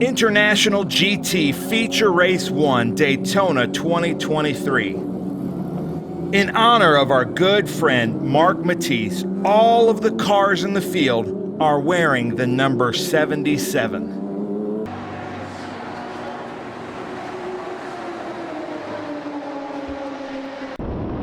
International GT Feature Race 1 Daytona 2023. In honor of our good friend Mark Matisse, all of the cars in the field are wearing the number 77.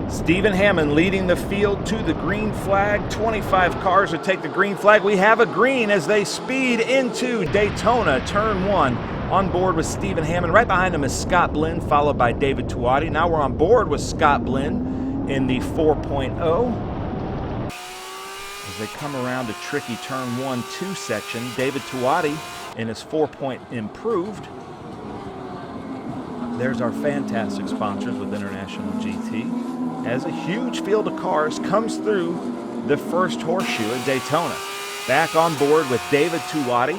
Stephen Hammond leading the field to the green flag. 25 cars will take the green flag. We have a green as they speed into Daytona, turn 1. On board with Stephen Hammond. Right behind him is Scott Blinn, followed by David Tuati. Now we're on board with Scott Blinn in the 4.0. As they come around a tricky turn 1-2 section, David Tuati in his 4-point improved. There's our fantastic sponsors with International GT. As a huge field of cars comes through the first horseshoe at Daytona. Back on board with David Tuati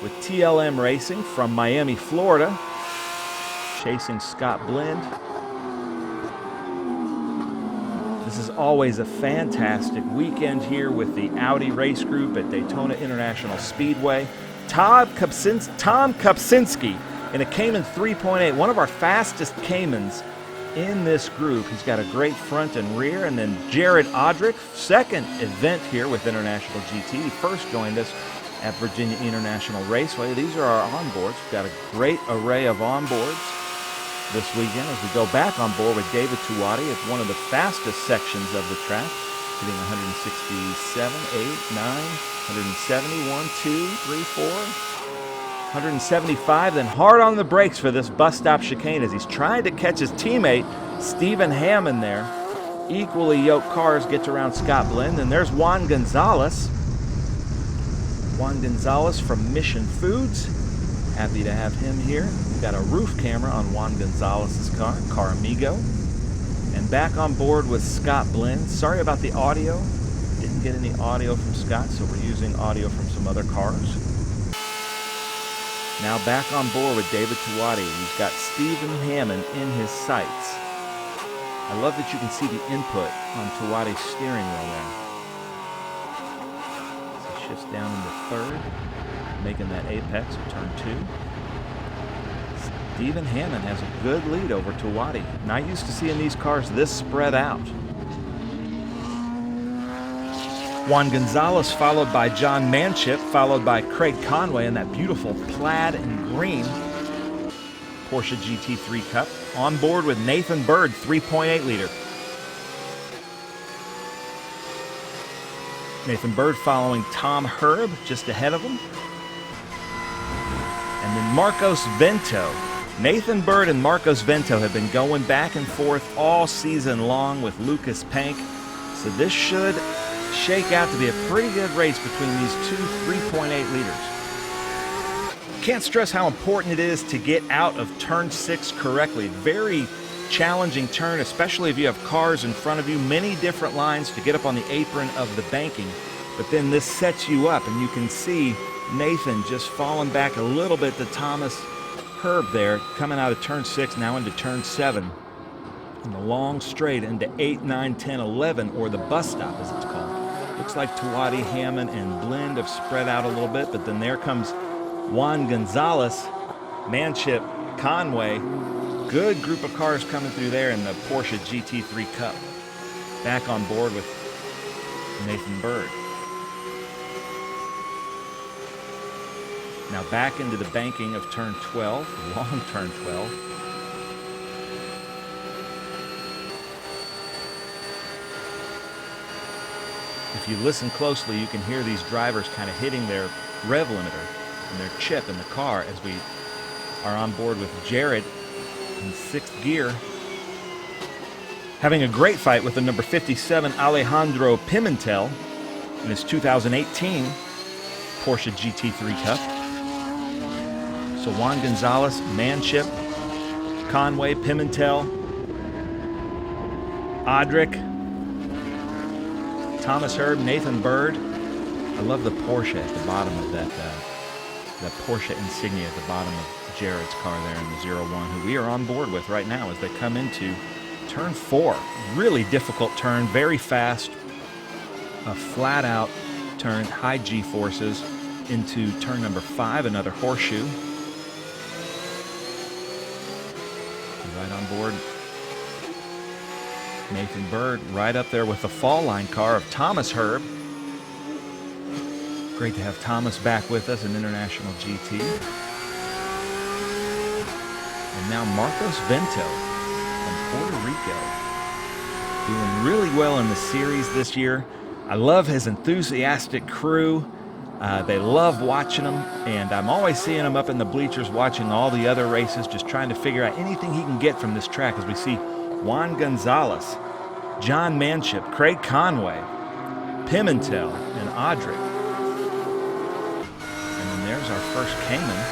with TLM Racing from Miami, Florida, chasing Scott Blinn. This is always a fantastic weekend here with the Audi race group at Daytona International Speedway. Tom Kopczynski in a Cayman 3.8, one of our fastest Caymans in this group. He's got a great front and rear. And then Jared Odrick, second event here with International GT. He first joined us at Virginia International Raceway. These are our onboards. We've got a great array of onboards this weekend as we go back on board with David Tuati at one of the fastest sections of the track, hitting 167, 8, 9, 170, 1, 2, 3, 4, 175, then hard on the brakes for this bus stop chicane as he's trying to catch his teammate, Stephen Hammond there. Equally yoked cars gets around Scott Blinn. Then there's Juan Gonzalez. Juan Gonzalez from Mission Foods. Happy to have him here. We've got a roof camera on Juan Gonzalez's car Amigo. And back on board with Scott Blinn. Sorry about the audio. Didn't get any audio from Scott, so we're using audio from some other cars. Now back on board with David Tuati. He's got Stephen Hammond in his sights. I love that you can see the input on Tuati's steering wheel there. So he shifts down into third, making that apex of turn 2. Stephen Hammond has a good lead over Tuati. Not used to seeing these cars this spread out. Juan Gonzalez followed by John Manship, followed by Craig Conway in that beautiful plaid and green Porsche GT3 Cup. On board with Nathan Bird, 3.8 liter. Nathan Bird following Tom Herb just ahead of him. And then Marcos Vento. Nathan Bird and Marcos Vento have been going back and forth all season long with Lucas Pank. So this should shake out to be a pretty good race between these two 3.8 liters. Can't stress how important it is to get out of turn 6 correctly. Very challenging turn, especially if you have cars in front of you. Many different lines to get up on the apron of the banking. But then this sets you up, and you can see Nathan just falling back a little bit to Thomas Herb there, coming out of turn 6 now into turn 7. And the long straight into 8, 9, 10, 11, or the bus stop as it's called. Looks like Tuati, Hammond, and Blinn have spread out a little bit, but then there comes Juan Gonzalez, Manship, Conway. Good group of cars coming through there in the Porsche GT3 Cup. Back on board with Nathan Bird. Now back into the banking of turn 12, long turn 12. If you listen closely, you can hear these drivers kind of hitting their rev limiter and their chip in the car as we are on board with Jared in 6th gear. Having a great fight with the number 57 Alejandro Pimentel in his 2018 Porsche GT3 Cup. So Juan Gonzalez, Manship, Conway, Pimentel, Odrick, Thomas Herb, Nathan Bird. I love the Porsche at the bottom of that Porsche insignia at the bottom of Jared's car there in the 01, who we are on board with right now as they come into turn 4. Really difficult turn, very fast, a flat-out turn, high G-forces into turn number 5, another horseshoe. Right on board. Nathan Bird right up there with the fall line car of Thomas Herb. Great to have Thomas back with us in International GT. And now Marcos Vento from Puerto Rico. Doing really well in the series this year. I love his enthusiastic crew. They love watching him, and I'm always seeing him up in the bleachers watching all the other races, just trying to figure out anything he can get from this track as we see Juan Gonzalez, John Manship, Craig Conway, Pimentel, and Audric. And then there's our first Cayman.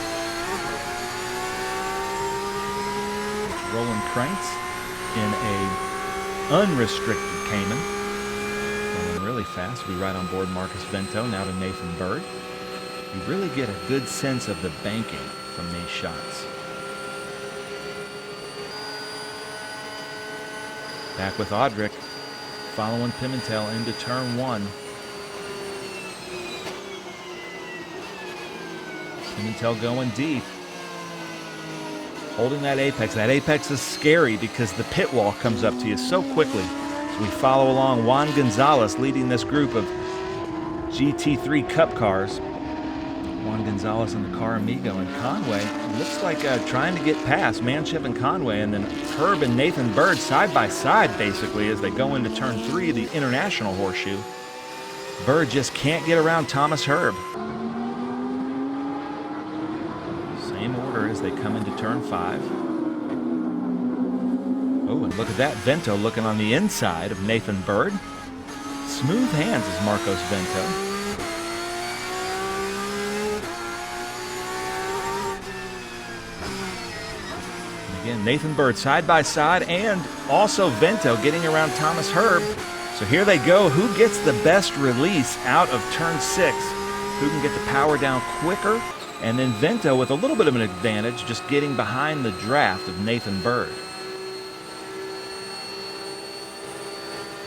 It's Roland Krantz in a unrestricted Cayman. Going really fast. We right on board Marcos Vento, now to Nathan Bird. You really get a good sense of the banking from these shots. Back with Audric, following Pimentel into turn one. Pimentel going deep. Holding that apex. That apex is scary because the pit wall comes up to you so quickly. As we follow along, Juan Gonzalez leading this group of GT3 Cup cars. Juan Gonzalez in the car Amigo, and Conway looks like trying to get past Manship and Conway, and then Herb and Nathan Bird side by side basically as they go into turn three of the International Horseshoe. Bird just can't get around Thomas Herb. Same order as they come into turn five. Oh, and look at that, Vento looking on the inside of Nathan Bird. Smooth hands is Marcos Vento. Again, Nathan Bird side by side, and also Vento getting around Thomas Herb. So here they go. Who gets the best release out of turn six? Who can get the power down quicker? And then Vento with a little bit of an advantage, just getting behind the draft of Nathan Bird.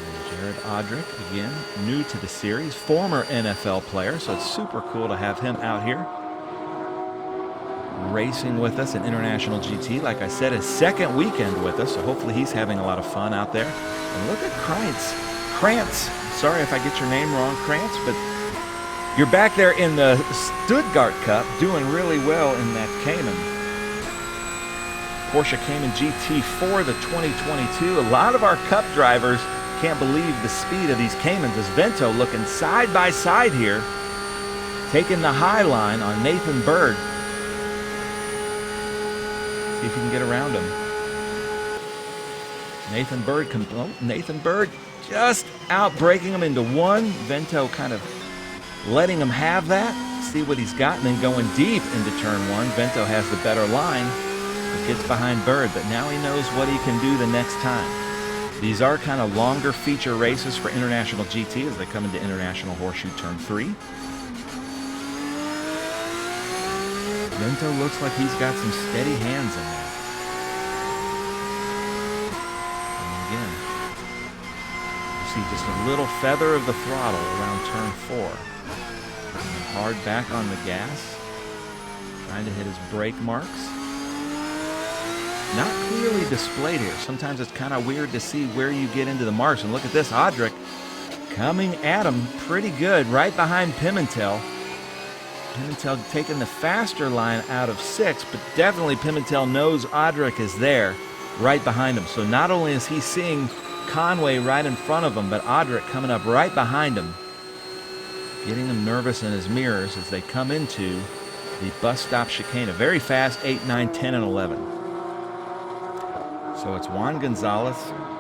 And Jared Audric, again, new to the series, former NFL player, so it's super cool to have him out here racing with us in International GT. Like I said, his second weekend with us, so hopefully he's having a lot of fun out there. And look at Krantz. Sorry if I get your name wrong, Krantz, but you're back there in the Stuttgart Cup doing really well in that Cayman. Porsche Cayman GT4, the 2022. A lot of our Cup drivers can't believe the speed of these Caymans as Vento looking side by side here, taking the high line on Nathan Bird. See if you can get around him. Nathan Bird just out-braking him into one. Vento kind of letting him have that. See what he's got, and then going deep into turn one. Vento has the better line. He gets behind Bird, but now he knows what he can do the next time. These are kind of longer feature races for International GT as they come into International Horseshoe turn three. Vento looks like he's got some steady hands in there. And again, you see just a little feather of the throttle around turn four. And hard back on the gas, trying to hit his brake marks. Not clearly displayed here. Sometimes it's kind of weird to see where you get into the marks. And look at this, Audric coming at him pretty good, right behind Pimentel. Pimentel taking the faster line out of six, but definitely Pimentel knows Audric is there right behind him. So not only is he seeing Conway right in front of him, but Audric coming up right behind him, getting him nervous in his mirrors as they come into the bus stop chicane. A very fast 8, 9, 10, and 11. So it's Juan Gonzalez,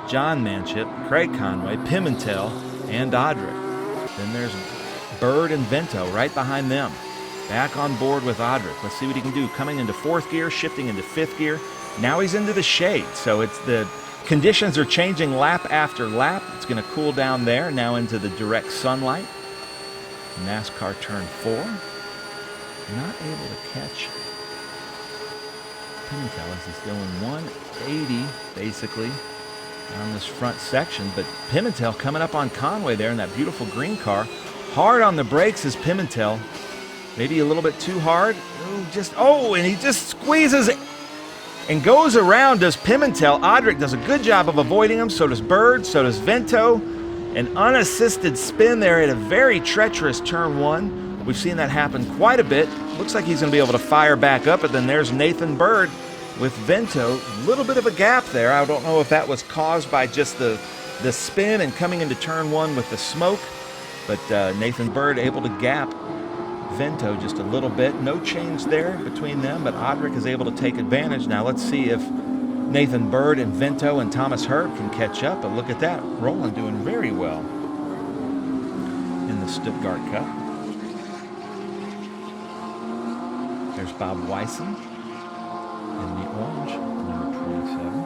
John Manship, Craig Conway, Pimentel, and Audric. Then there's Bird and Vento right behind them. Back on board with Audric. Let's see what he can do. Coming into fourth gear, shifting into fifth gear. Now he's into the shade. So it's the conditions are changing lap after lap. It's going to cool down there. Now into the direct sunlight. NASCAR turn four. Not able to catch Pimentel as he's going 180 basically on this front section. But Pimentel coming up on Conway there in that beautiful green car. Hard on the brakes is Pimentel. Maybe a little bit too hard. And he just squeezes and goes around, does Pimentel. Audric does a good job of avoiding him, so does Bird, so does Vento. An unassisted spin there at a very treacherous turn one. We've seen that happen quite a bit. Looks like he's going to be able to fire back up, and then there's Nathan Bird with Vento. A little bit of a gap there. I don't know if that was caused by just the spin and coming into turn one with the smoke, but Nathan Bird able to gap Vento just a little bit. No change there between them, but Audric is able to take advantage. Now let's see if Nathan Bird and Vento and Thomas Herb can catch up. But look at that, Roland doing very well in the Stuttgart Cup. There's Bob Wyson in the orange, number 27.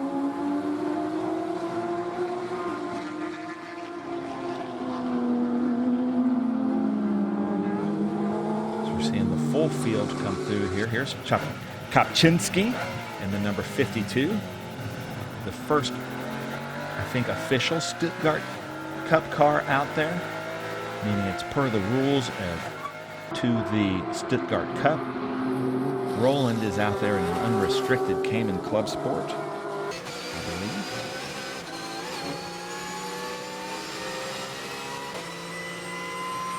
Seeing the full field come through here. Here's Kopczynski in the number 52. The first, I think, official Stuttgart Cup car out there, meaning it's per the rules to the Stuttgart Cup. Roland is out there in an unrestricted Cayman Club Sport, I believe.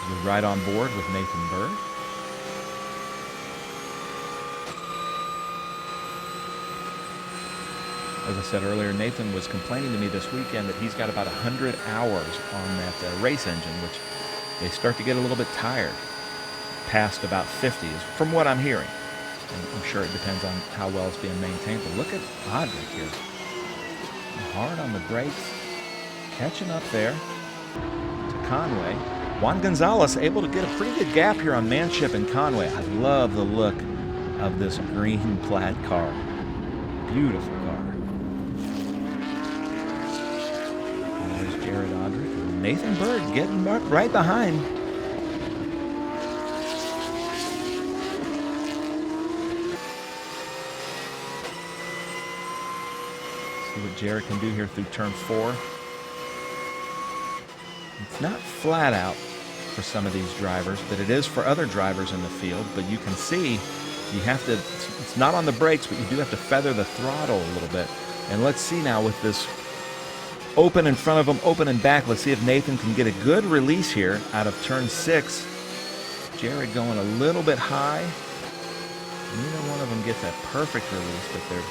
He's right on board with Nathan Bird. As I said earlier, Nathan was complaining to me this weekend that he's got about 100 hours on that race engine, which they start to get a little bit tired past about 50, from what I'm hearing. And I'm sure it depends on how well it's being maintained. But look at Audric here. Hard on the brakes, catching up there to Conway. Juan Gonzalez able to get a pretty good gap here on Manship and Conway. I love the look of this green plaid car. Beautiful car. Nathan Bird getting right behind. See what Jared can do here through turn 4. It's not flat out for some of these drivers, but it is for other drivers in the field. But you can see you have to, it's not on the brakes, but you do have to feather the throttle a little bit. And let's see now with this open in front of him, open and back. Let's see if Nathan can get a good release here out of turn 6. Jared going a little bit high. Neither one of them gets that perfect release, but they're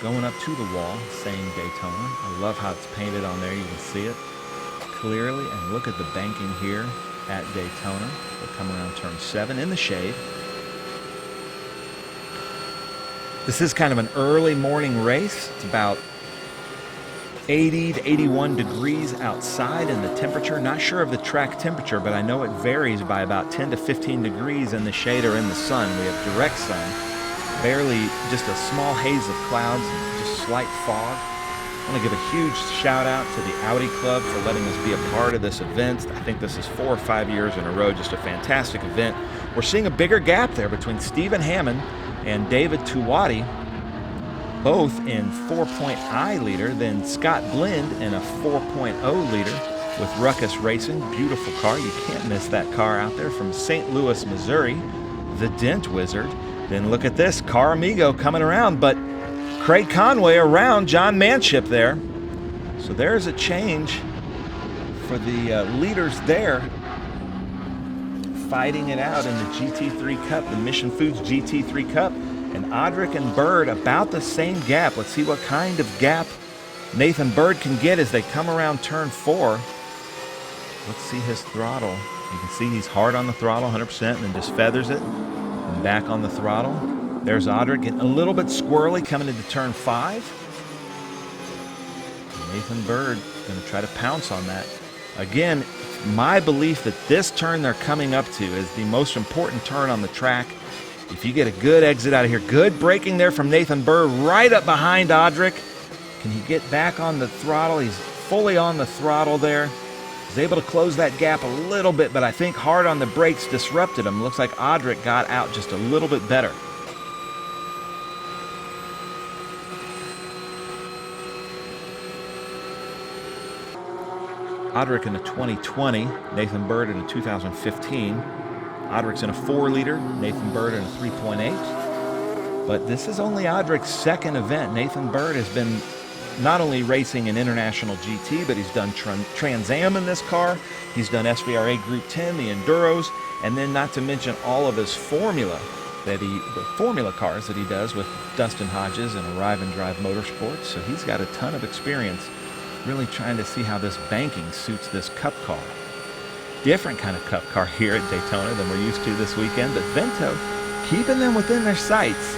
going up to the wall, saying Daytona. I love how it's painted on there. You can see it clearly. And look at the banking here at Daytona. They'll come around turn 7 in the shade. This is kind of an early morning race. It's about 80 to 81 degrees outside in the temperature. Not sure of the track temperature, but I know it varies by about 10 to 15 degrees in the shade or in the sun. We have direct sun, barely just a small haze of clouds and just slight fog. I want to give a huge shout out to the Audi Club for letting us be a part of this event. I think this is 4 or 5 years in a row, just a fantastic event. We're seeing a bigger gap there between Stephen Hammond and David Tuwadi, both in 4.I liter, then Scott Blend in a 4.0 liter with Ruckus Racing. Beautiful car. You can't miss that car out there from St. Louis, Missouri. The Dent Wizard. Then look at this, Car Amigo coming around, but Craig Conway around John Manship there. So there's a change for the leaders there, fighting it out in the GT3 Cup, the Mission Foods GT3 Cup. And Audric and Bird about the same gap. Let's see what kind of gap Nathan Bird can get as they come around turn 4. Let's see his throttle. You can see he's hard on the throttle, 100%, and then just feathers it. And back on the throttle. There's Audric getting a little bit squirrely coming into turn 5. Nathan Bird going to try to pounce on that. Again, my belief that this turn they're coming up to is the most important turn on the track. If you get a good exit out of here, good braking there from Nathan Bird right up behind Audric. Can he get back on the throttle? He's fully on the throttle there. He's able to close that gap a little bit, but I think hard on the brakes disrupted him. Looks like Audric got out just a little bit better. Audric in a 2020, Nathan Bird in a 2015. Audric's in a 4 liter, Nathan Bird in a 3.8. But this is only Audric's second event. Nathan Bird has been not only racing in International GT, but he's done Trans Am in this car. He's done SVRA Group 10, the Enduros, and then not to mention all of his Formula cars that he does with Dustin Hodges and Arrive and Drive Motorsports. So he's got a ton of experience really trying to see how this banking suits this Cup car. Different kind of Cup car here at Daytona than we're used to this weekend, but Vento keeping them within their sights.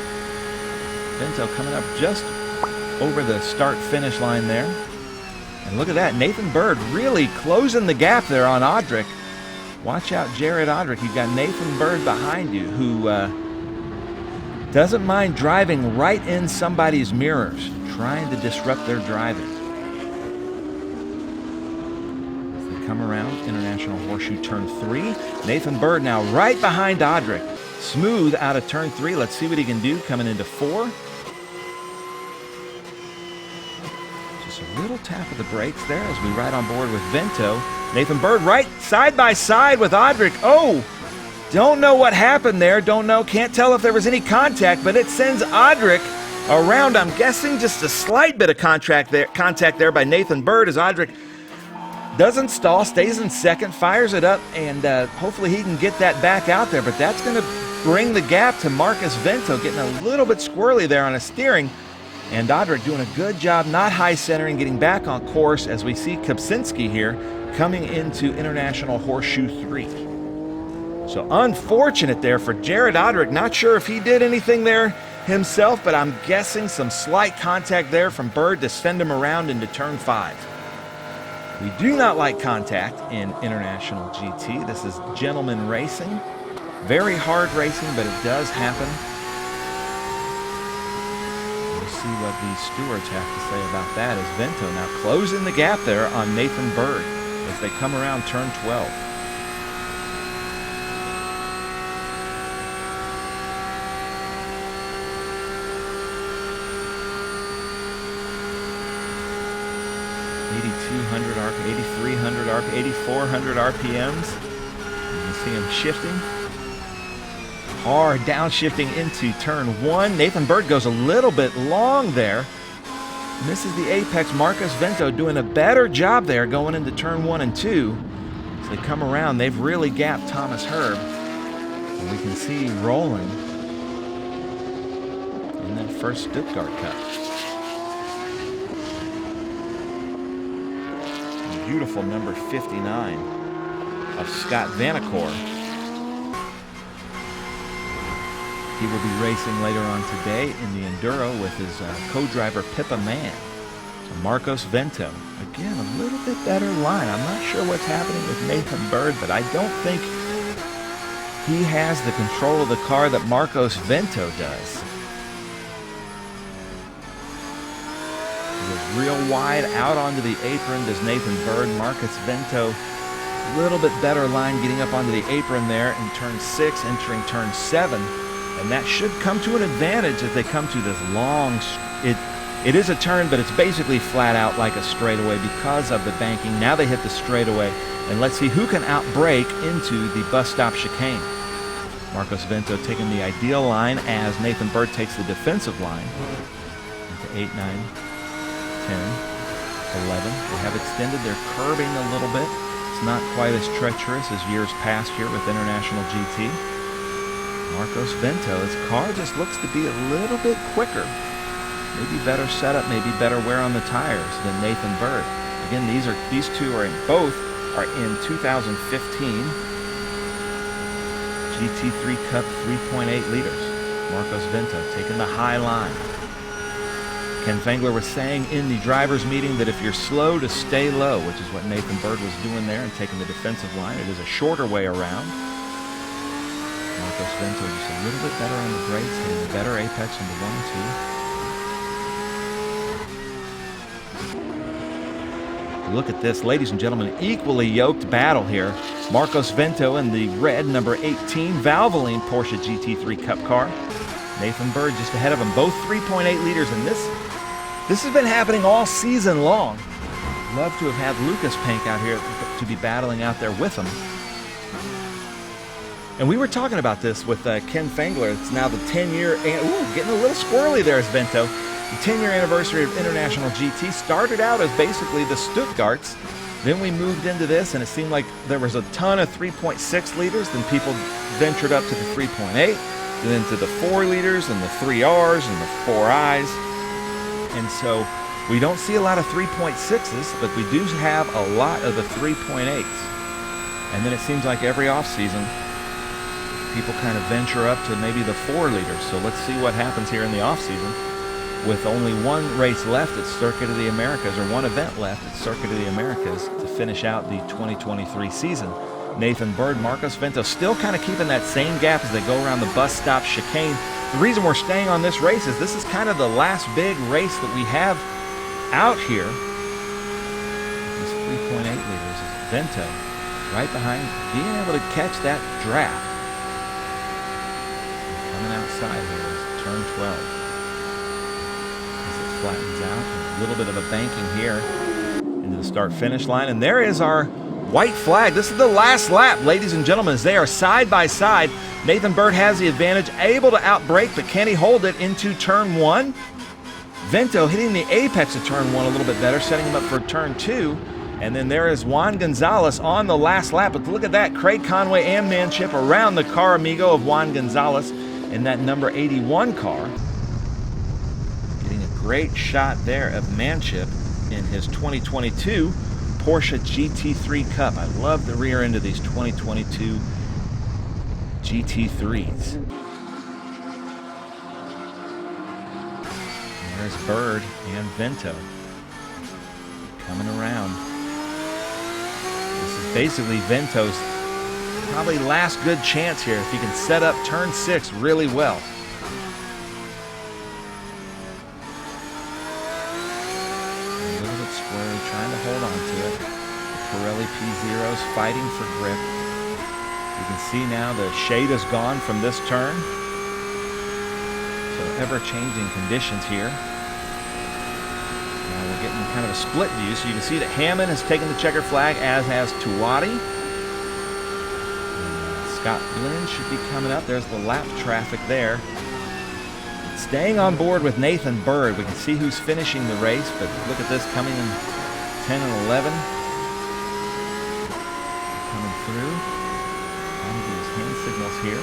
Vento coming up just over the start-finish line there. And look at that, Nathan Bird really closing the gap there on Audric. Watch out, Jared Audric. You've got Nathan Bird behind you who doesn't mind driving right in somebody's mirrors, trying to disrupt their driving. As they come around International Horseshoe Turn 3, Nathan Bird now right behind Audric. Smooth out of Turn 3. Let's see what he can do coming into 4. Just a little tap of the brakes there as we ride on board with Vento. Nathan Bird right side by side with Audric. Oh! Don't know what happened there. Don't know. Can't tell if there was any contact, but it sends Audric around. I'm guessing just a slight bit of contact there by Nathan Bird as Audric doesn't stall, stays in second, fires it up, and hopefully he can get that back out there. But that's going to bring the gap to Marcus Vento, getting a little bit squirrely there on his steering. And Audric doing a good job not high centering, getting back on course as we see Kopczynski here coming into International Horseshoe 3. So unfortunate there for Jared Audric. Not sure if he did anything there himself, but I'm guessing some slight contact there from Bird to send him around into Turn 5. We do not like contact in International GT. This is gentleman racing. Very hard racing, but it does happen. We'll see what these stewards have to say about that as Vento now closing the gap there on Nathan Bird as they come around Turn 12. RPM, 8,300 RPM, 8,400 RPMs. You can see him shifting. Hard downshifting into Turn 1. Nathan Bird goes a little bit long there. Misses the apex. Marcus Vento doing a better job there going into Turn 1 and 2. As they come around, they've really gapped Thomas Herb. And we can see rolling in that first Stuttgart Cup. Beautiful number 59 of Scott Vanacore. He will be racing later on today in the Enduro with his co-driver Pippa Mann. So Marcos Vento, again, a little bit better line. I'm not sure what's happening with Nathan Bird, but I don't think he has the control of the car that Marcos Vento does. Real wide out onto the apron does Nathan Bird. Marcus Vento, a little bit better line getting up onto the apron there in Turn 6, entering Turn 7. And that should come to an advantage as they come to this long, it is a turn, but it's basically flat out like a straightaway because of the banking. Now they hit the straightaway, and let's see who can outbrake into the bus stop chicane. Marcos Vento taking the ideal line as Nathan Bird takes the defensive line into 8, 9, 10, 11. They have extended their curbing a little bit. It's not quite as treacherous as years past here with International GT. Marcos Vento, his car just looks to be a little bit quicker. Maybe better setup, maybe better wear on the tires than Nathan Bird. Again, these two are both are in 2015 GT3 Cup 3.8 liters. Marcos Vento taking the high line. Ken Fengler was saying in the drivers' meeting that if you're slow, to stay low, which is what Nathan Bird was doing there and taking the defensive line. It is a shorter way around. Marcos Vento just a little bit better on the brakes, hitting a better apex on the 1 and 2. Look at this, ladies and gentlemen, equally yoked battle here. Marcos Vento in the red number 18 Valvoline Porsche GT3 Cup car. Nathan Bird just ahead of him, both 3.8 liters, and this has been happening all season long. Love to have had Lucas Pank out here to be battling out there with him. And we were talking about this with Ken Fangler. It's now the 10-year, getting a little squirrely there as Vento. The 10-year anniversary of International GT started out as basically the Stuttgarts. Then we moved into this, and it seemed like there was a ton of 3.6 liters. Then people ventured up to the 3.8, then to the 4 liters, and the 3Rs, and the 4Is. And so we don't see a lot of 3.6s, but we do have a lot of the 3.8s. And then it seems like every off-season, people kind of venture up to maybe the 4 liters. So let's see what happens here in the off-season. With only one race left at Circuit of the Americas, or one event left at Circuit of the Americas to finish out the 2023 season. Nathan Bird, Marcos Vento still kind of keeping that same gap as they go around the bus stop chicane. The reason we're staying on this race is this is kind of the last big race that we have out here. This 3.8 liters is Vento right behind, being able to catch that draft. Coming outside here is turn 12. Flattens out, a little bit of a banking here into the start-finish line, and there is our white flag. This is the last lap, ladies and gentlemen, as they are side by side. Nathan Bird has the advantage, able to outbrake, but can he hold it into turn 1? Vento hitting the apex of turn 1 a little bit better, setting him up for turn 2. And then there is Juan Gonzalez on the last lap. But look at that, Craig Conway and Manship around the car amigo of Juan Gonzalez in that number 81 car. Great shot there of Manship in his 2022 Porsche GT3 Cup. I love the rear end of these 2022 GT3s. And there's Bird and Vento coming around. This is basically Vento's probably last good chance here if he can set up turn 6 really well. Square, trying to hold on to it. The Pirelli P0s fighting for grip. You can see now the shade is gone from this turn. So ever-changing conditions here. Now we're getting kind of a split view, so you can see that Hammond has taken the checker flag, as has Tuati. Scott Blinn should be coming up. There's the lap traffic there. Staying on board with Nathan Bird. We can see who's finishing the race, but look at this coming in 10 and 11. Coming through. Trying to do his hand signals here.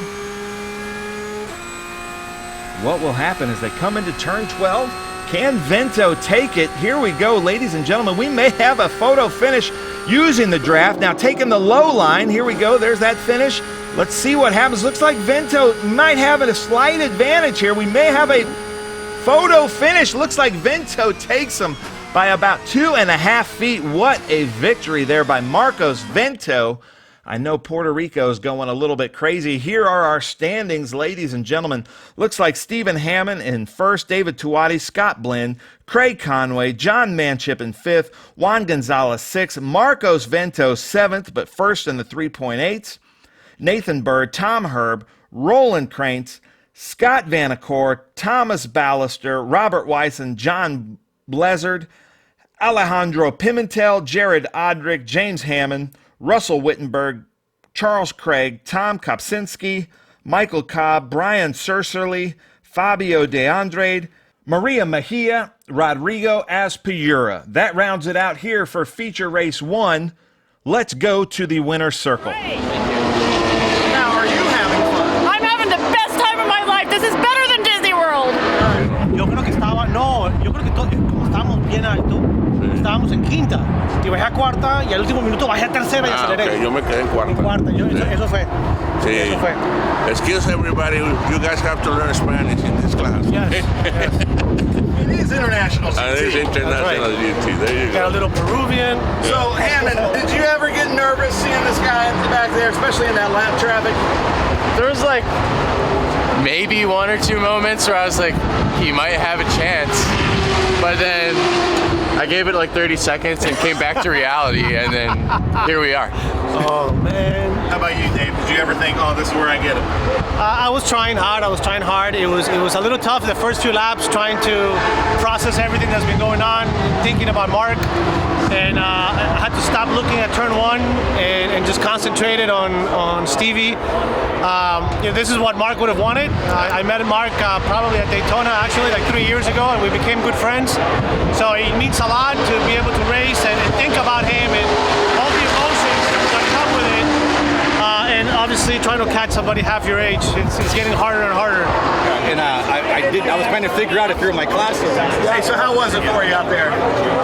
What will happen is they come into turn 12. Can Vento take it? Here we go, ladies and gentlemen. We may have a photo finish using the draft. Now taking the low line. Here we go. There's that finish. Let's see what happens. Looks like Vento might have a slight advantage here. We may have a photo finish. Looks like Vento takes him by about 2.5 feet. What a victory there by Marcos Vento. I know Puerto Rico's going a little bit crazy. Here are our standings, ladies and gentlemen. Looks like Stephen Hammond in first, David Tuati, Scott Blinn, Craig Conway, John Manship in 5th, Juan Gonzalez 6th, Marcos Vento 7th, but first in the 3.8s. Nathan Bird, Tom Herb, Roland Krantz, Scott Vanacore, Thomas Ballister, Robert Wyson, John Blizzard, Alejandro Pimentel, Jared Odrick, James Hammond, Russell Wittenberg, Charles Craig, Tom Kopczynski, Michael Cobb, Brian Surserly, Fabio De Andrade, Maria Mejia, Rodrigo Aspirura. That rounds it out here for feature race 1. Let's go to the winner's circle. Hey. Now, are you having fun? I'm having the best time of my life. This is better than Disney World. Yo creo que estábamos bien alto. Estábamos en quinta y bajé a cuarta y al último minuto bajé a tercera y aceleré. Okay. Yo me quedé en cuarta. Eso fue. Sí. Eso fue. Excuse everybody, you guys have to learn Spanish in this class. Yes. It is international GT. It is international GT. There you Got a go. little Peruvian. So, Hammond, did you ever get nervous seeing this guy at the back there, especially in that lap traffic? There was like maybe 1 or 2 moments where I was like, he might have a chance. But then I gave it like 30 seconds and came back to reality, and then here we are. Oh, man. How about you, Dave? Did you ever think, oh, this is where I get him? I was trying hard. It was a little tough the first few laps, trying to process everything that's been going on, thinking about Mark. and I had to stop looking at turn one and just concentrated on Stevie. This is what Mark would have wanted. I met Mark probably at Daytona, actually, like 3 years ago, and we became good friends. So it means a lot to be able to race and think about him and all the emotions that come with it. And obviously, trying to catch somebody half your age, it's getting harder and harder. And I was trying to figure out if you're in my class. Hey, so how was it for you out there?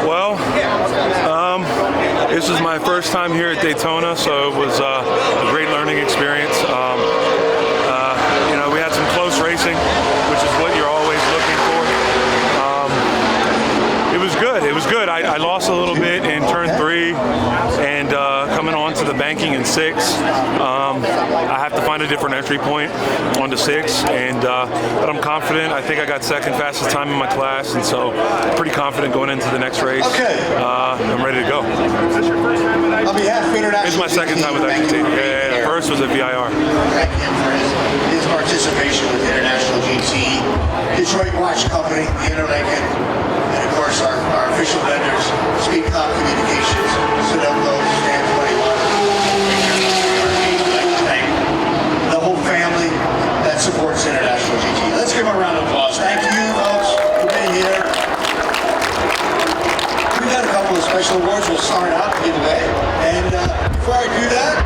Well, this is my first time here at Daytona, so it was a great learning experience. We had some close racing, which is what you're always looking for. It was good. It was good. I lost a little bit in turn 3, and coming on to the banking in 6. I have to find a different entry point onto 6, but I'm confident. I think I got second fastest time in my class, and so pretty confident going into the next race. Okay. I'm ready to go. Is this your first time with IGT? On behalf of International It's my second time with IGT. Yeah, first was at VIR. Thank him for his participation with International GT, Detroit Watch Company, the Interlincoln, and of course our official vendors, Speed Cop Communications, Sunoco, Stand 21. I'd like to thank the whole family that supports International GT. Let's give them a round of applause. Thank you, folks, for being here. We got a couple of special awards we'll start out and give away. And before I do that,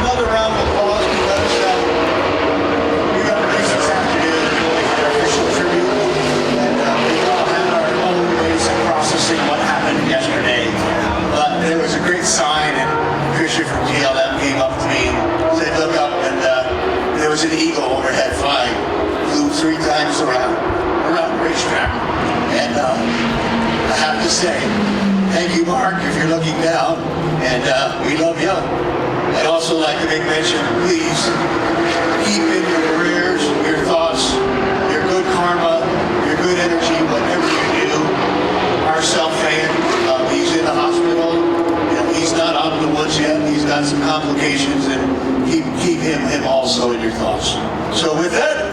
another round of applause because we got a race this afternoon and we'll make our official tribute. And we all had our own ways of processing what happened yesterday. But there was a great sign, and Fisher from GLM came up to me and said, look up, and there was an eagle overhead flying, flew 3 times around the racetrack. And I have to say, thank you, Mark, if you're looking down, and we love you. I'd also like to make mention, please, keep in your prayers, your thoughts, your good karma, your good energy, whatever you do. Our fan, he's in the hospital. He's not out in the woods yet. He's got some complications, and keep him also in your thoughts. So with that,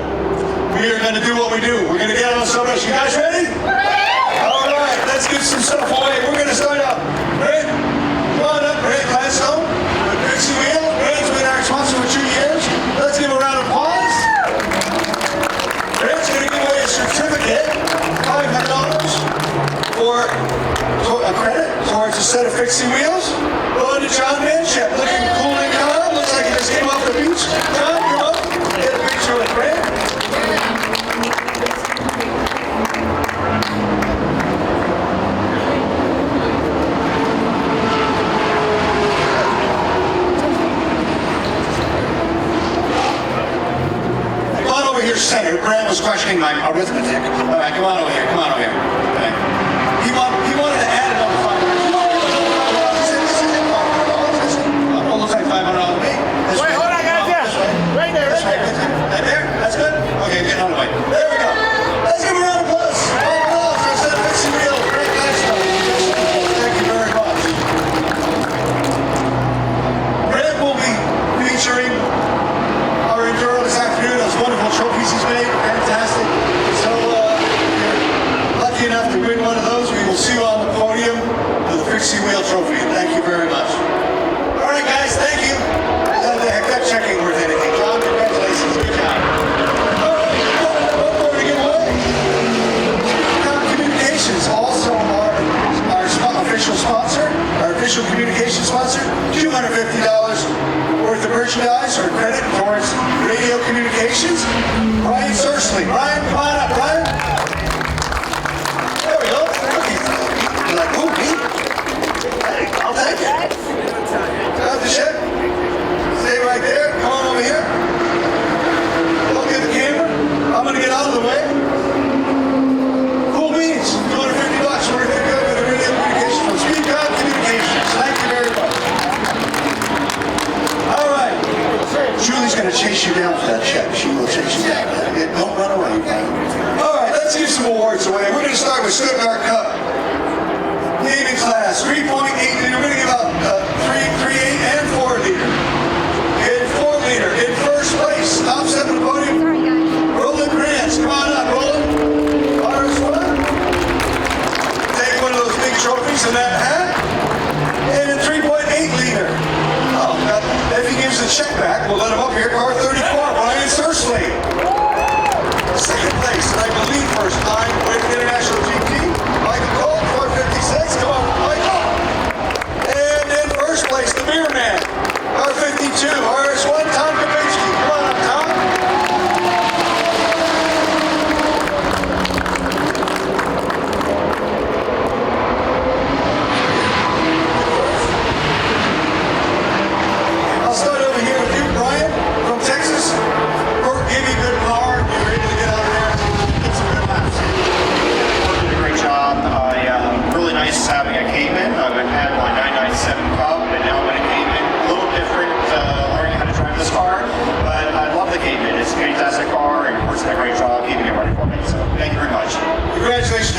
we are going to do what we do. We're going to get on some race. You guys ready? All right, let's get some stuff away. We're going to start out. Greg, come on up, Greg Gladstone. With Pixie Wheel. Greg's been our sponsor for 2 years. Let's give a round of applause. Greg's going to give away a certificate, $500 for a credit towards a set of fixie wheels. Going to John Manship, looking cool and calm. Looks like he just came off the beach. John, come up. Get a picture with Greg. Come on over here, center. Grant was questioning my arithmetic. All right, come on over here. Come on over here. Okay. He wanted to add another $500. It looks like $500 to me. Wait, hold on, guys. Yeah. Right there, right there. Right there? That's good? Okay, get out of the way. There we go. Let's give a round of applause. For a set of fixing wheel. Great Gladstone. Thank you very much. Grant will be featuring our Enduro this afternoon. Those wonderful trophies he's made. Fantastic. So, lucky enough to win one of those, we will see you on the podium with the Fixie Wheel Trophy. Thank you very much. All right, guys, thank you. That checking worth anything. John, congratulations. Good job. All right, one more to give away. Communications, also our official sponsor, our official communication sponsor, $250 worth of merchandise or credit towards radio communications. Brian Sursley. Brian, come on up, Brian. There we go. You're like, who, me? Hey, I'll take it. Grab the ship. Stay right there. Come on over here. Look at the camera. I'm going to get out of the way. Cool beans. $250 worth of good with a radio communication from Speed Cop Communications. Thank you very much. All right. Julie's going to chase you down for that check. She will chase you down. Don't run away. All right, let's give some awards away. We're going to start with Stuttgart Cup. Gaming class, 3.8 liter. We're going to give out 3.8 and 4 liter. In 4 liter, in first place, top 7 of the podium. Roland Grants, come on up, Roland. RS1. Take one of those big trophies in that hat.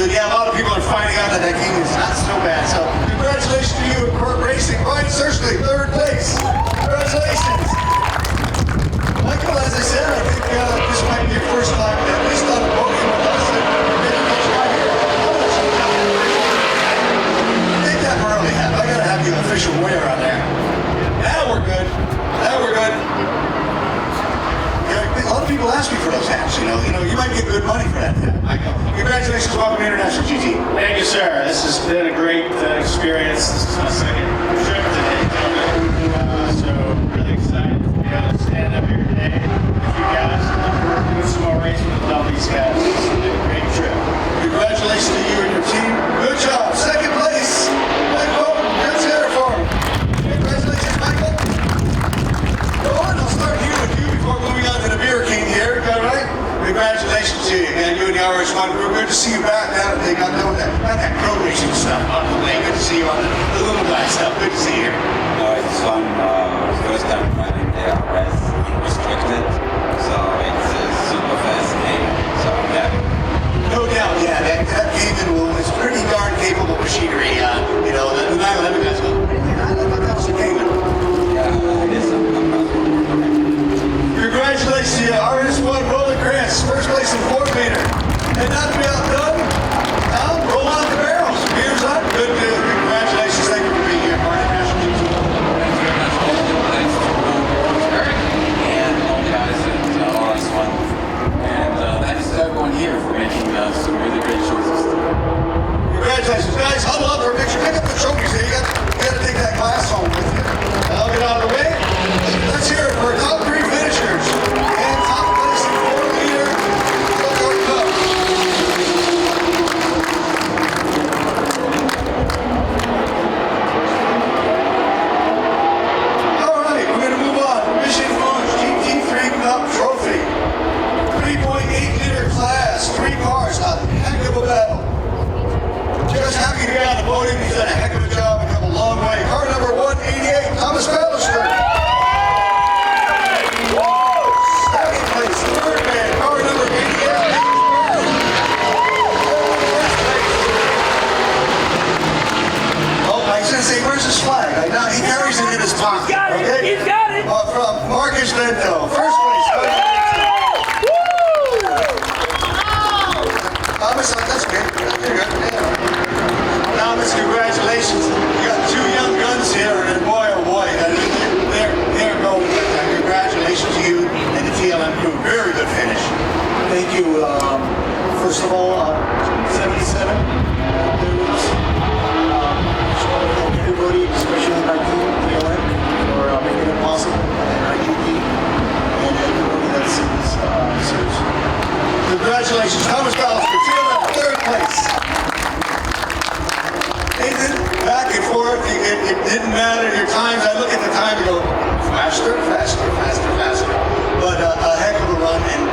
good. Yeah, a lot of people are finding out that that game is not so bad. So congratulations to you in court racing. Brian Searchley, 3rd place. Congratulations. Michael, as I said, I think this might be your first time at least on the podium with us. I think that early hat. I gotta have you official wear on there. Now we're good. Now we're good. A lot of people ask me for those hats, you know, you might get good money for that hat. Congratulations, welcome to International GT. Thank you, sir. This has been a great experience. This is my second trip to Daytona, so really excited to be able to stand up here today with you guys and do some more racing with all these guys. It's been a great trip. Congratulations to you and your team. Good job. 2nd place. Michael, let's hear it for him. Congratulations, Michael. Go on, I'll start here with you before moving on to the Beer King here. All right? Congratulations to you, man. You and the RS1. We're good to see you back now that they got done with that pro racing stuff on the way. Good to see you on the little guy stuff. Good to see you here. It's fun. First time riding the RS unrestricted, so it's a super fast game. So I'm happy. No doubt, yeah. That Cayman is pretty darn capable machinery. You know, the 911 guys go, I thought that was a Cayman. Yeah, it is. Congratulations to you, RS1 Roland Grants, 1st place in 4-meter. And not to be outdone, Tom, roll out the barrels. Beers up. Good. Congratulations. Thank you for being here, Martin National GT. Thanks very much. Thanks to Eric and all the guys at RS1. And thanks to everyone here for making some really great choices. Congratulations, guys. Huddle up for a picture. Pick up the trophies here. You got to take that glass home with you. I'll get out of the way. Let's hear it for top 3 finishers. And top place in 4-meter. Cup. All right, we're going to move on. Mission Foods GT3 Cup Trophy. 3.8-liter class, 3 cars. A heck of a battle. Just happy to be on the podium. He's done a heck of a job and come a long way. Car number 188, Thomas Ballister. 2nd place, 3rd man, car number 88. Oh, I was going to say, where's his flag? No, he carries it in his pocket. He's got it. From Marcus Vento, 1st place. Thomas, that's okay. You're good. Thomas, congratulations. You got 2 young guns here, and boy, oh boy, they're going. Congratulations to you and the TLM crew. Very good finish. Thank you. First of all, 77. Everybody, especially my team, TLM, for making it possible, and IGT, and everybody that's in this series. Congratulations, Thomas Ballister, TLM, 3rd place. Nathan, back and forth, it didn't matter your times. I look at the time and go, faster. But a heck of a run, and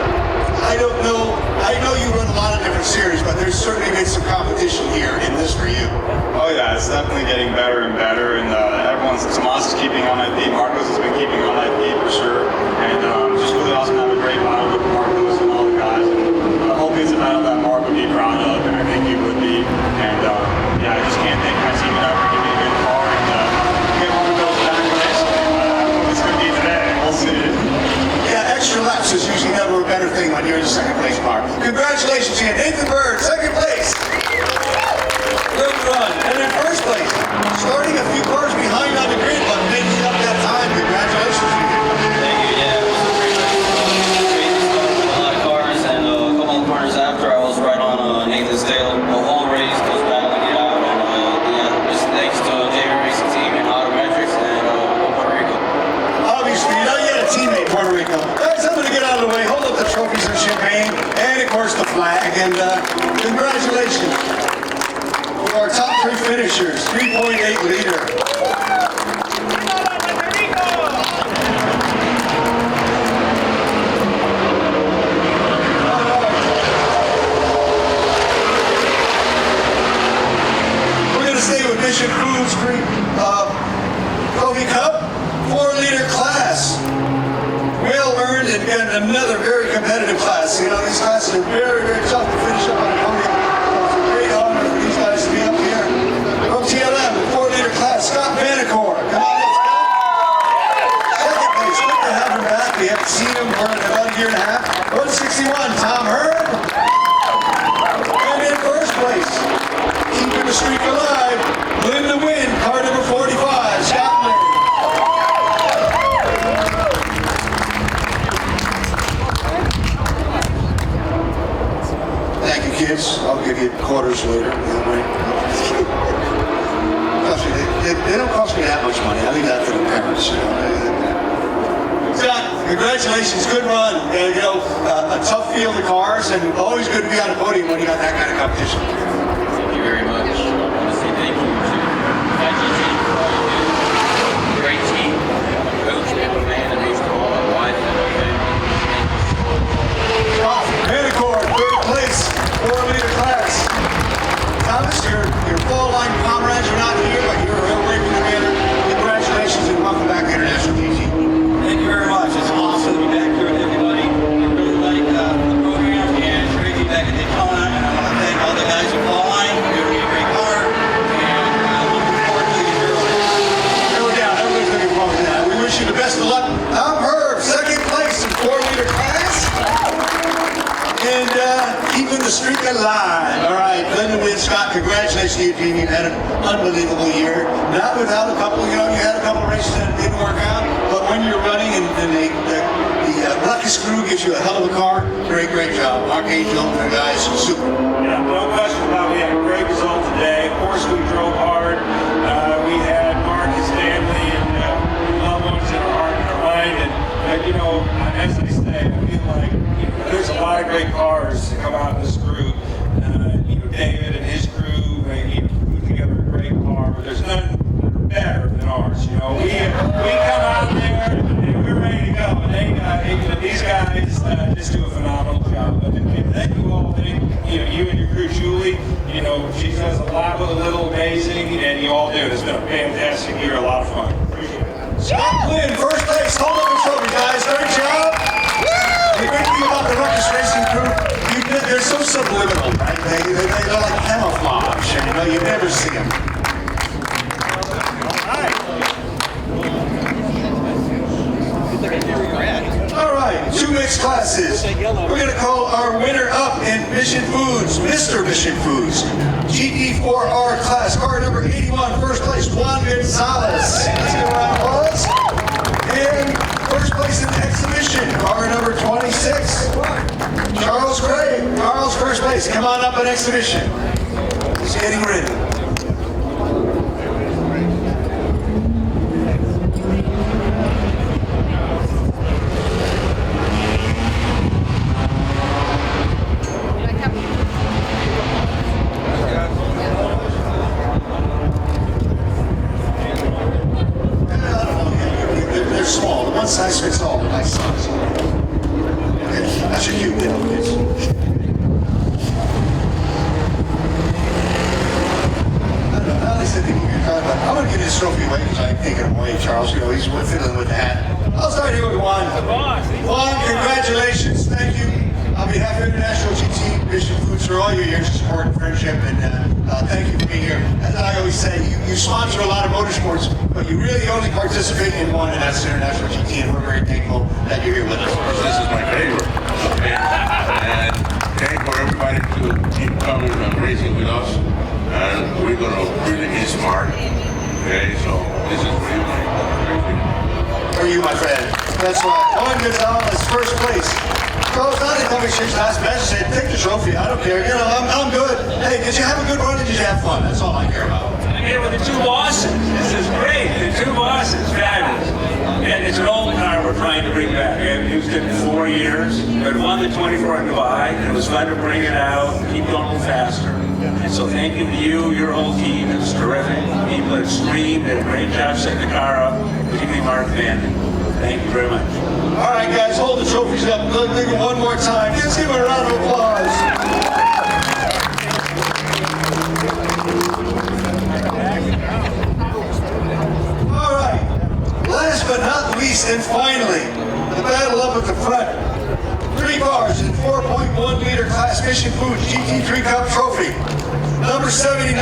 I don't know, I know you run a lot of different series, but there's certainly been some competition here in this for you. Oh yeah, it's definitely getting better and better, and Tomas is keeping on that beat, Marcos has been keeping on that beat for sure, and just really awesome to have a great battle with Marcos and all the guys, and hopefully it's a battle that Mark would be proud of, and I think he would be, and yeah, I just can't thank my team enough for giving me a good car, and get one of those back races, I don't know what it's going to be today, we'll see. Yeah, extra laps is usually never a better thing when you're in the 2nd place car. Congratulations to you, Nathan Bird, 2nd place. Good run. And in 1st place, starting a few cars behind on the grid, but making up that time. Congratulations to you. Thank you. Yeah, it was a great race. A lot of cars, and a couple of corners after, I was right on Nathan's tail. The whole race was battling it out, and yeah, just thanks to JV Racing Team and Autometrics and Puerto Rico. Obviously, you know you had a teammate, Puerto Rico. Guys, I'm going to get out of the way. Hold up the trophies and champagne, and of course the flag. And congratulations to our top 3 finishers, 3.8-liter. Mission Foods Trophy Cup, 4-liter class. Well earned and another very competitive class. You know, these classes are very, very tough to finish up on the podium. Some great 1.5. 161, Tom Hurd. And in first place, keeping the streak alive, win the win, car number 45, Scott Murray. Thank you, kids. I'll give you quarters later. They don't cost me that much money. I leave that to the parents. Scott, congratulations. Good run. A tough field of cars, and always good to be on the podium when you got that kind of competition. Thank you very much. I want to say thank you to IGT for all you do. Great team, coach, and a man, and most of all, my wife and my family. Manicord, third place, 4-liter class. Thomas, your full line comrades are not here, but you're a real commander. Congratulations and welcome back to International GT. Thank you very much. It's awesome to be back here with everybody. I really like the program, and it's great to be back at Daytona. And I want to thank all the guys at Fall Line for giving me a great car. And I'm looking forward to the Euro. No doubt, everybody's looking forward to that. We wish you the best of luck. Tom Herb, second place in 4-liter class. And keeping the streak alive. All right, Glenda Wynn, Scott, congratulations to you, team. You've had an unbelievable year. Not without a couple, you had a couple races that didn't work out, but when you're running and the Ruckus crew gives you a hell of a car, great job. Mark Angel and the guys, super. Yeah, no question about it. We had a great result today. Of course, we drove hard. We had Mark, his family, and loved ones in our heart and our mind. And as I say, I feel like there's a lot of great cars that come out in this group. David and his crew, they put together a great car, but there's none that are better than ours. We come out there and we're ready to go. And these guys just do a phenomenal job. But thank you all. You and your crew, Julie. She does a lot with a little, amazing, and you all do. It's been a fantastic year, a lot of fun. Appreciate it. Scott Flynn, first place, hold up the trophy, guys. Great job. The great thing about the Ruckus Racing crew, they're so subliminal, right? They're like camouflage, and you never see them. All right, 2 mixed classes. We're going to call our winner up in Mission Foods, Mr. Mission Foods. GT4R class, car number 81, first place, Juan Gonzalez. Let's give a round of applause. And first place in the exhibition, car number 26, Charles Gray. Charles, first place. Come on up in exhibition. He's getting ready. They're small. One size fits all. Nice size. That's a cute deal, kids. I'm going to give this trophy away because I take it away, Charles. He's fiddling with the hat. I'll start here with Juan. Juan, congratulations. Thank you. On behalf of International GT Mission Foods for all your years of support and friendship, and thank you for being here. As I always say, you sponsor a lot of motorsports, but you really only participate in one, and that's International GT, and we're very thankful that you're here with us. This is my favorite. Okay? And thank for everybody to keep coming and racing with us. And we're going to really be smart. Okay, so this is for you. For you, my friend. That's right. Juan Gonzalez, first place. Charles, I didn't tell me his last match. Said, take the trophy. I don't care. I'm good. Hey, did you have a good run or did you have fun? That's all I care about. I'm here with the 2 bosses. This is great. The 2 bosses. Fabulous. And it's an old car we're trying to bring back. I haven't used it in 4 years. But it won the 24 in Dubai. And it was fun to bring it out, keep going a little faster. And so thank you to you, your whole team. It was terrific. People at Scream did a great job setting the car up, particularly Mark Van. Thank you very much. All right, guys, hold the trophies up. Let's leave it one more time. Let's give a round of applause. All right. Last but not least, and finally, the battle up at the front. 3 cars in 4.1-liter class Mission Foods GT3 Cup Trophy. Number 79,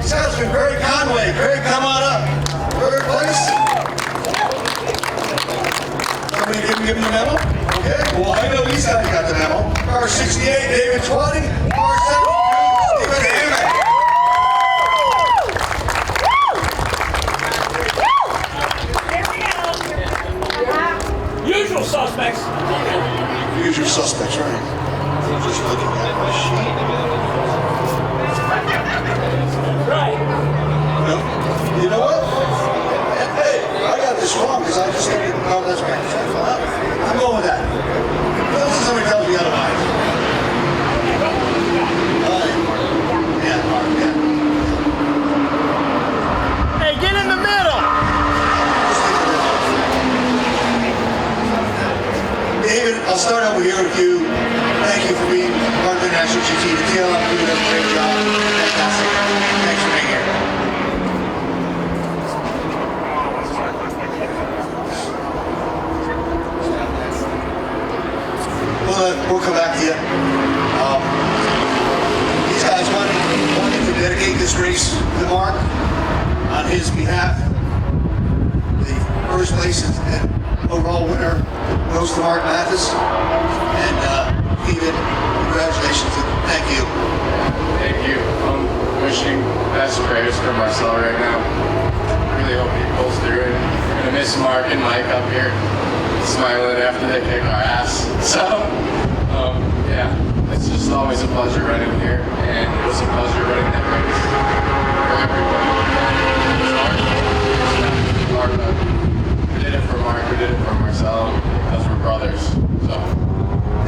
Salesman Barry Conway. Barry, come on up. Third place. Somebody give him the memo? Okay, well, I know he's got the memo. Car 68, David 20. Car 72, Stephen Hammond. Usual suspects. Usual suspects, right? Just looking at my sheet. Right. No. You know what? Hey, I got this wrong because I just didn't know that's right. I'm going with that. Unless somebody tells me otherwise. Yeah. Hey, get in the middle. David, I'll start over here with you. Thank you for being part of the National IGT. The TLF doing a great job. Fantastic. Thanks for being here. We'll come back to you. These guys wanted to dedicate this race to Mark on his behalf. The first place and overall winner goes to Mark Mathis. And David, congratulations and thank you. Thank you. I'm wishing best prayers for Marcel right now. Really hope he pulls through it. I'm gonna miss Mark and Mike up here, smiling after they kick our ass. So, yeah, it's just always a pleasure running here, and it was a pleasure running that race for everybody. It was hard. We did it for Mark, we did it for Marcel, because we're brothers. So.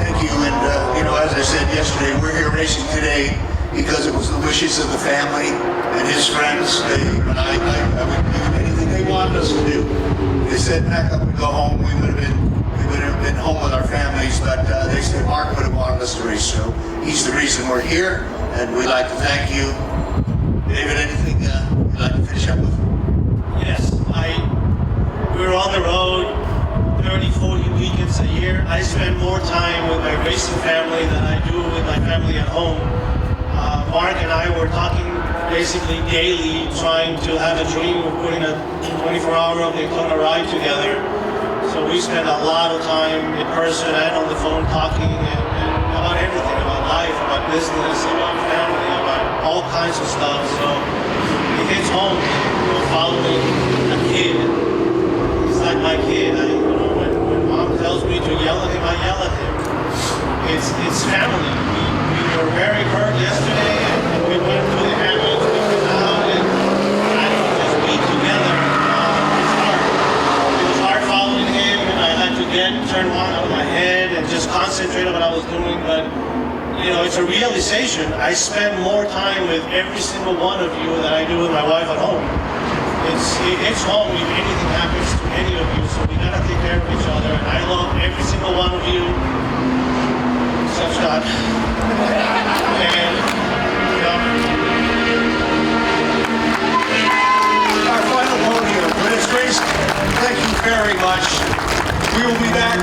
Thank you, and as I said yesterday, we're here racing today because it was the wishes of the family and his friends. I would do anything they wanted us to do. They said pack up and go home. We would have been home with our families, but they said Mark would have wanted us to race. So he's the reason we're here, and we'd like to thank you. David, anything you'd like to finish up with? Yes, we're on the road 30, 40 weekends a year. I spend more time with my racing family than I do with my family at home. Mark and I were talking basically daily, trying to have a dream of putting a 24-hour Daytona ride together. So we spend a lot of time in person and on the phone talking and about everything, about life, about business, about family, about all kinds of stuff. So he gets home, following a kid. He's like my kid. When mom tells me to yell at him, I yell at him. It's family. We were very hurt yesterday, and we went to the ambulance, we went out, and I don't just be together. It's hard. It was hard following him, and I had to get turn one out of my head and just concentrate on what I was doing. But it's a realization. I spend more time with every single one of you than I do with my wife at home. It's home if anything happens to any of you, so we gotta take care of each other. And I love every single one of you, except Scott. And our final podium for this race. Thank you very much. We will be back.